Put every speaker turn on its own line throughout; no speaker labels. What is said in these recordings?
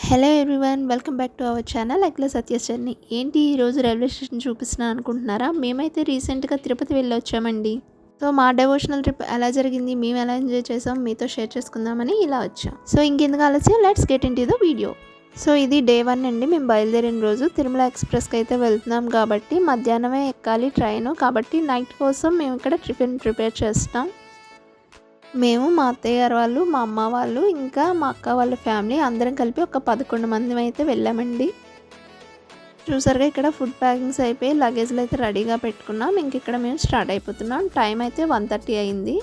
Hello everyone, welcome back to our channel Akhila Satyas journey. ఏంటి ఈరోజు railway station చూపిస్తున్నా అనుకుంటున్నారా? మేమైతే రీసెంట్గా తిరుపతి వెళ్ళి వచ్చామండి. సో మా డెవోషనల్ ట్రిప్ ఎలా జరిగింది, మేము ఎలా ఎంజాయ్ చేసాం మీతో షేర్ చేసుకుందామని ఇలా వచ్చాం. సో ఇంకెందుకు ఆలస్యం, let's get in to the video. So ఇది డే 1 అండి. మేము బయలుదేరిన రోజు తిరుమల ఎక్స్ప్రెస్కి అయితే వెళ్తున్నాం కాబట్టి మధ్యాహ్నమే ఎక్కాలి ట్రైను. కాబట్టి నైట్ కోసం మేము ఇక్కడ టిఫిన్ ప్రిపేర్ చేస్తాం. మేము, మా అత్తయ్య గారు వాళ్ళు, మా అమ్మ వాళ్ళు, ఇంకా మా అక్క వాళ్ళ ఫ్యామిలీ అందరం కలిపి ఒక 11 మంది అయితే వెళ్ళామండి. చూసారుగా ఇక్కడ ఫుడ్ ప్యాకింగ్స్ అయిపోయి లగేజ్లు అయితే రెడీగా పెట్టుకున్నాం. ఇంక ఇక్కడ మేము స్టార్ట్ అయిపోతున్నాం. టైం అయితే 1:30 అయింది.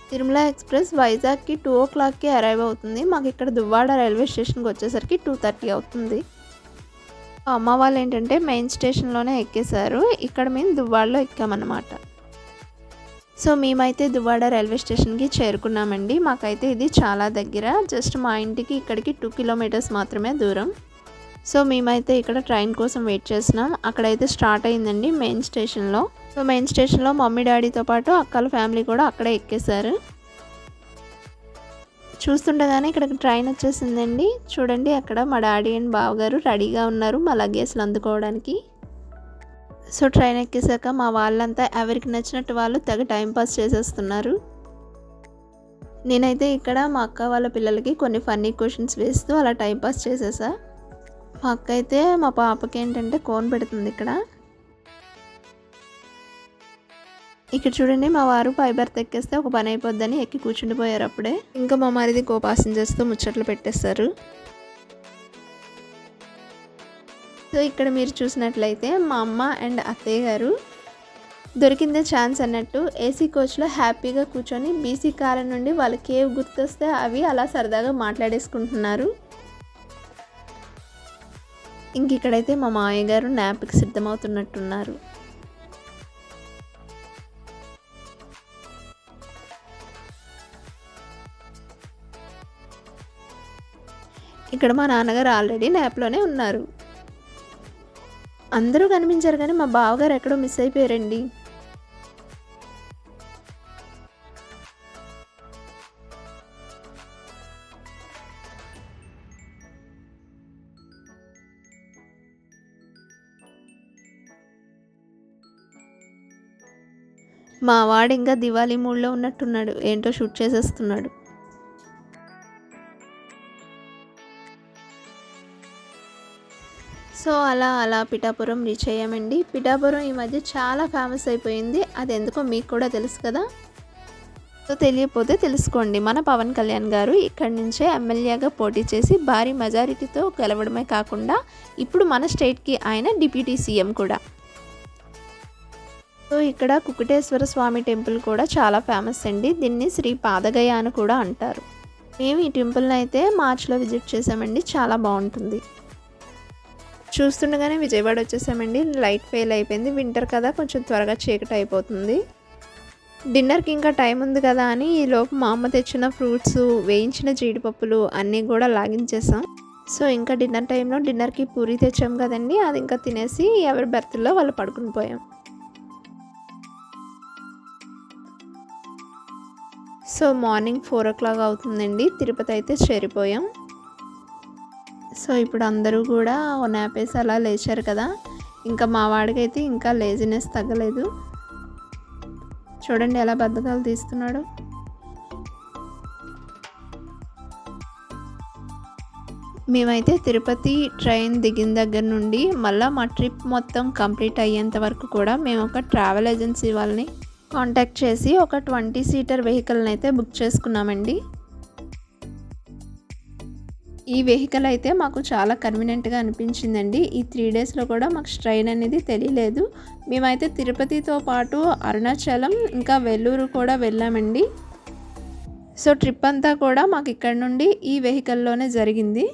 తిరుమల ఎక్స్ప్రెస్ వైజాగ్కి 2 o'clockకి అరైవ్ అవుతుంది. మాకు ఇక్కడ దువ్వాడ రైల్వే స్టేషన్కి వచ్చేసరికి 2:30 అవుతుంది. అమ్మ వాళ్ళు ఏంటంటే మెయిన్ స్టేషన్లోనే ఎక్కేశారు. ఇక్కడ మేము దువ్వాడలో ఎక్కామన్నమాట. సో మేమైతే దువ్వాడ రైల్వే స్టేషన్కి చేరుకున్నామండి. మాకైతే ఇది చాలా దగ్గర, జస్ట్ మా ఇంటికి ఇక్కడికి 2 kilometers మాత్రమే దూరం. సో మేమైతే ఇక్కడ ట్రైన్ కోసం వెయిట్ చేస్తున్నాం. అక్కడైతే స్టార్ట్ అయిందండి మెయిన్ స్టేషన్లో. సో మెయిన్ స్టేషన్లో మమ్మీ డాడీతో పాటు అక్కల ఫ్యామిలీ కూడా అక్కడే ఎక్కేశారు. చూస్తుండగానే ఇక్కడికి ట్రైన్ వచ్చేసిందండి. చూడండి అక్కడ మా డాడీ అండ్ బావగారు రెడీగా ఉన్నారు మా లగేజ్లు అందుకోవడానికి. సో ట్రైన్ ఎక్కేసాక మా వాళ్ళంతా ఎవరికి నచ్చినట్టు వాళ్ళు తెగ టైంపాస్ చేసేస్తున్నారు. నేనైతే ఇక్కడ మా అక్క వాళ్ళ పిల్లలకి కొన్ని ఫన్నీ క్వశ్చన్స్ వేస్తూ అలా టైంపాస్ చేసేసా. మా అక్క అయితే మా పాపకి ఏంటంటే కోన్ పెడుతుంది. ఇక్కడ చూడండి మా వారు పై బెర్త్ ఎక్కేస్తే ఒక పని అయిపోద్దని ఎక్కి కూర్చుండిపోయారు. అప్పుడే ఇంకా మా మరిది కో పాసింజర్స్తో ముచ్చట్లు పెట్టేస్తారు. సో ఇక్కడ మీరు చూసినట్లయితే మా అమ్మ అండ్ అత్తయ్య గారు దొరికిందే ఛాన్స్ అన్నట్టు ఏసీ కోచ్లో హ్యాపీగా కూర్చొని బీసీ కాలం నుండి వాళ్ళకి ఏవి గుర్తొస్తే అవి అలా సరదాగా మాట్లాడేసుకుంటున్నారు. ఇంక ఇక్కడైతే మా మామయ్య గారు న్యాప్కి సిద్ధమవుతున్నట్టున్నారు. ఇక్కడ మా నాన్నగారు ఆల్రెడీ న్యాప్లోనే ఉన్నారు. అందరూ కనిపించారు కానీ మా బావగారు ఎక్కడో మిస్ అయిపోయారండి. మా వాడు ఇంకా దివాళీ మూడ్లో ఉన్నట్టున్నాడు, ఏంటో షూట్ చేసేస్తున్నాడు. సో అలా పిఠాపురం రీచ్ అయ్యామండి. పిఠాపురం ఈ మధ్య చాలా ఫేమస్ అయిపోయింది. అది ఎందుకో మీకు కూడా తెలుసు కదా. సో తెలియకపోతే తెలుసుకోండి. మన పవన్ కళ్యాణ్ గారు ఇక్కడి నుంచే ఎమ్మెల్యేగా పోటీ చేసి భారీ మెజారిటీతో గెలవడమే కాకుండా ఇప్పుడు మన స్టేట్కి ఆయన డిప్యూటీ సీఎం కూడా. సో ఇక్కడ కుకుటేశ్వర స్వామి టెంపుల్ కూడా చాలా ఫేమస్ అండి. దీన్ని శ్రీ పాదగయ అని కూడా అంటారు. మేము ఈ టెంపుల్ని అయితే మార్చ్లో విజిట్ చేసామండి. చాలా బాగుంటుంది. చూస్తుండగానే విజయవాడ వచ్చేసామండి. లైట్ ఫెయిల్ అయిపోయింది, వింటర్ కదా కొంచెం త్వరగా చీకటి అయిపోతుంది. డిన్నర్కి ఇంకా టైం ఉంది కదా అని ఈలోపు మా అమ్మ తెచ్చిన ఫ్రూట్స్, వేయించిన జీడిపప్పులు అన్నీ కూడా లాగించేసాం. సో ఇంకా డిన్నర్ టైంలో డిన్నర్కి పూరి తెచ్చాం కదండి, అది ఇంకా తినేసి ఎవరి బెర్త్లో వాళ్ళు పడుకుని పోయాం. సో మార్నింగ్ 4 o'clock అవుతుందండి. తిరుపతి అయితే చేరిపోయాం. సో ఇప్పుడు అందరూ కూడా నాపేసి అలా లేచారు కదా. ఇంకా మా వాడికైతే ఇంకా లేజినెస్ తగ్గలేదు. చూడండి ఎలా బద్ధకాలు తీస్తున్నాడు. మేమైతే తిరుపతి ట్రైన్ దిగిన దగ్గర నుండి మళ్ళీ మా ట్రిప్ మొత్తం కంప్లీట్ అయ్యేంత వరకు కూడా మేము ఒక ట్రావెల్ ఏజెన్సీ వాళ్ళని కాంటాక్ట్ చేసి ఒక 20-seater వెహికల్ని అయితే బుక్ చేసుకున్నామండి. ఈ వెహికల్ అయితే మాకు చాలా కన్వీనియంట్గా అనిపించిందండి. ఈ 3 daysలో కూడా మాకు స్ట్రెయిన్ అనేది తెలియలేదు. మేమైతే తిరుపతితో పాటు అరుణాచలం ఇంకా వెల్లూరు కూడా వెళ్ళామండి. సో ట్రిప్ అంతా కూడా మాకు ఇక్కడ నుండి ఈ వెహికల్లోనే జరిగింది.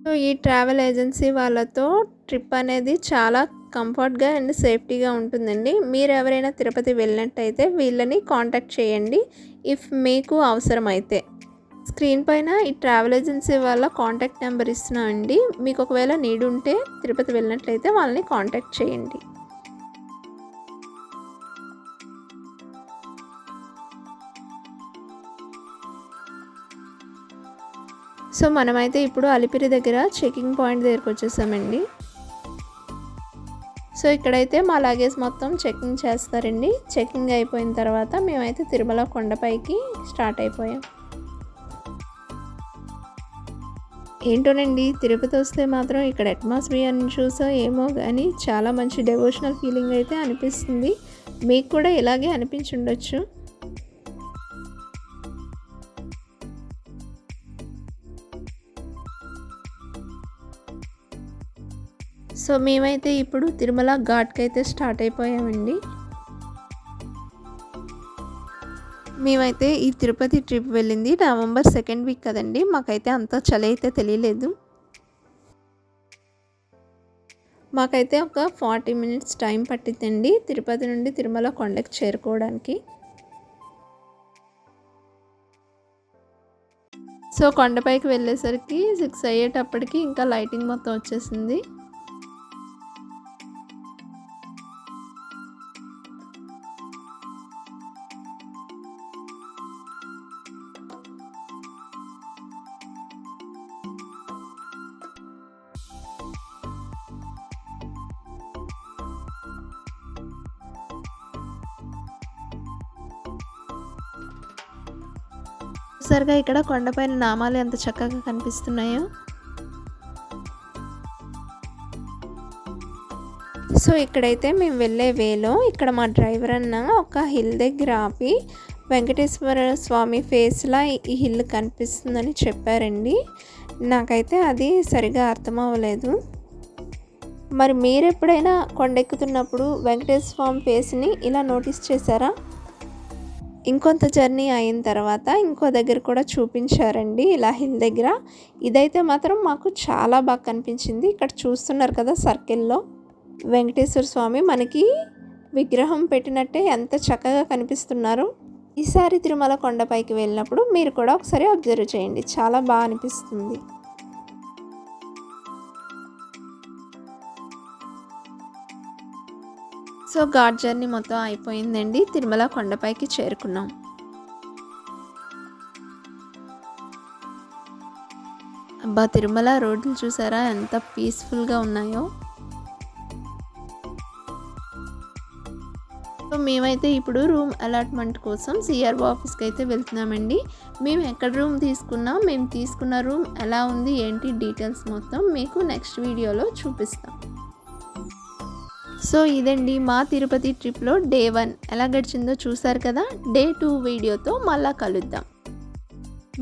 సో ఈ ట్రావెల్ ఏజెన్సీ వాళ్ళతో ట్రిప్ అనేది చాలా కంఫర్ట్గా అండ్ సేఫ్టీగా ఉంటుందండి. మీరు ఎవరైనా తిరుపతి వెళ్ళినట్టయితే వీళ్ళని కాంటాక్ట్ చేయండి ఇఫ్ మీకు అవసరమైతే. స్క్రీన్ పైన ఈ ట్రావెల్ ఏజెన్సీ వాళ్ళ కాంటాక్ట్ నెంబర్ ఇస్తున్నా అండి. మీకు ఒకవేళ నీడ్ ఉంటే తిరుపతి వెళ్ళినట్లయితే వాళ్ళని కాంటాక్ట్ చేయండి. సో మనమైతే ఇప్పుడు అలిపిరి దగ్గర చెకింగ్ పాయింట్ దగ్గరికి వచ్చేసామండి. సో ఇక్కడైతే మా లగేజ్ మొత్తం చెకింగ్ చేస్తారండి. చెకింగ్ అయిపోయిన తర్వాత మేమైతే తిరుమల కొండపైకి స్టార్ట్ అయిపోయాం. ఏంటోనండి, తిరుపతి వస్తే మాత్రం ఇక్కడ అట్మాస్ఫియర్ని చూసో ఏమో కానీ చాలా మంచి డెవోషనల్ ఫీలింగ్ అయితే అనిపిస్తుంది. మీకు కూడా ఇలాగే అనిపించి ఉండొచ్చు. సో మేమైతే ఇప్పుడు తిరుమల ఘాట్కి అయితే స్టార్ట్ అయిపోయామండి. మేమైతే ఈ తిరుపతి ట్రిప్ వెళ్ళింది నవంబర్ 2nd వీక్ కదండి. మాకైతే అంత చలి అయితే తెలియలేదు. మాకైతే ఒక 40 minutes టైం పట్టిందండి తిరుపతి నుండి తిరుమల కొండకి చేరుకోవడానికి. సో కొండపైకి వెళ్ళేసరికి 6 అయ్యేటప్పటికి ఇంకా లైటింగ్ మొత్తం వచ్చేసింది. చూసారుగా ఇక్కడ కొండపైన నామాలు ఎంత చక్కగా కనిపిస్తున్నాయో. సో ఇక్కడైతే మేము వెళ్ళే వేలో ఇక్కడ మా డ్రైవర్ అన్న ఒక హిల్ దగ్గర ఆపి వెంకటేశ్వర స్వామి ఫేస్లా ఈ హిల్ కనిపిస్తుందని చెప్పారండి. నాకైతే అది సరిగా అర్థం అవ్వలేదు. మరి మీరు ఎప్పుడైనా కొండెక్కుతున్నప్పుడు వెంకటేశ్వర స్వామి ఫేస్ని ఇలా నోటీస్ చేశారా? ఇంకొంత జర్నీ అయిన తర్వాత ఇంకో దగ్గర కూడా చూపించారండి ఇలా హిల్ దగ్గర. ఇదైతే మాత్రం మాకు చాలా బాగా కనిపించింది. ఇక్కడ చూస్తున్నారు కదా సర్కిల్లో వెంకటేశ్వర స్వామి మనకి విగ్రహం పెట్టినట్టే ఎంత చక్కగా కనిపిస్తున్నారు. ఈసారి తిరుమల కొండపైకి వెళ్ళినప్పుడు మీరు కూడా ఒకసారి అబ్జర్వ్ చేయండి, చాలా బాగా అనిపిస్తుంది. సో ఘాట్ జర్నీ మొత్తం అయిపోయిందండి. తిరుమల కొండపైకి చేరుకున్నాం. అబ్బా, తిరుమల రోడ్లు చూసారా ఎంత పీస్ఫుల్గా ఉన్నాయో. సో మేమైతే ఇప్పుడు రూమ్ అలాట్మెంట్ కోసం సిఆర్ఓ ఆఫీస్కి అయితే వెళ్తున్నామండి. మేము ఎక్కడ రూమ్ తీసుకున్నా, మేము తీసుకున్న రూమ్ ఎలా ఉంది ఏంటి డీటెయిల్స్ మొత్తం మీకు నెక్స్ట్ వీడియోలో చూపిస్తాం. సో ఇదండి మా తిరుపతి ట్రిప్లో డే 1 ఎలా గడిచిందో చూసారు కదా. డే 2 వీడియోతో మళ్ళా కలుద్దాం.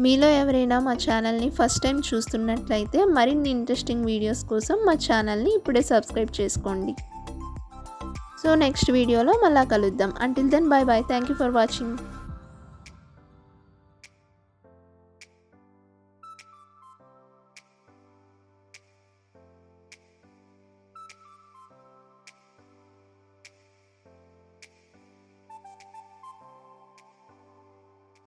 మీలో ఎవరైనా మా ఛానల్ని ఫస్ట్ టైం చూస్తున్నట్లయితే మరిన్ని ఇంట్రెస్టింగ్ వీడియోస్ కోసం మా ఛానల్ని ఇప్పుడే సబ్స్క్రైబ్ చేసుకోండి. సో నెక్స్ట్ వీడియోలో మళ్ళా కలుద్దాం. Until then bye bye. Thank you for watching.